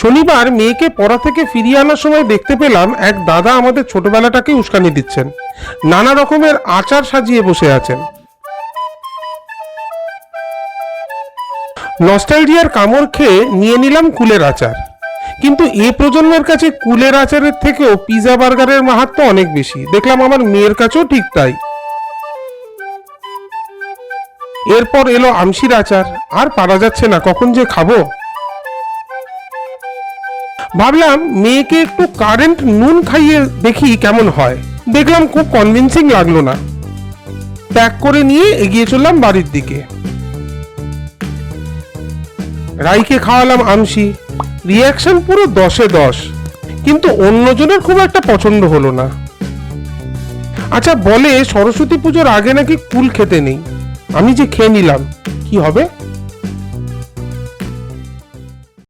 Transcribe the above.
শনিবার মেয়েকে পড়া থেকে ফিরিয়ে আনার সময় দেখতে পেলাম এক দাদা আমাদের ছোটবেলাটাকে উস্কানি দিচ্ছেন। নানা রকমের আচার সাজিয়ে বসে আছেন। নস্টালজিয়ার কামড় খেয়ে নিয়ে নিলাম কুলের আচার। কিন্তু এ প্রজন্মের কাছে কুলের আচারের থেকেও পিৎজা বার্গারের মাহাত্ম্য অনেক বেশি। দেখলাম আমার মেয়ের কাছেও ঠিক তাই। এরপর এলো আমশির আচার। আর পারা যাচ্ছে না, কখন যে খাবো। ভাবলাম মেয়েকে একটু কারেন্ট নুন খাইয়ে দেখি কেমন হয়। দেখলাম খুব কনভিন্সিং লাগলো না। প্যাক করে নিয়ে এগিয়ে চললাম বাড়ির দিকে। রাইকে খাওয়ালাম আমশি। রিয়াকশন পুরো 10-এ 10, কিন্তু অন্যজনের খুব একটা পছন্দ হলো না। আচ্ছা, বলে সরস্বতী পুজোর আগে নাকি কুল খেতে নেই। আমি যে খেয়ে নিলাম, কি হবে?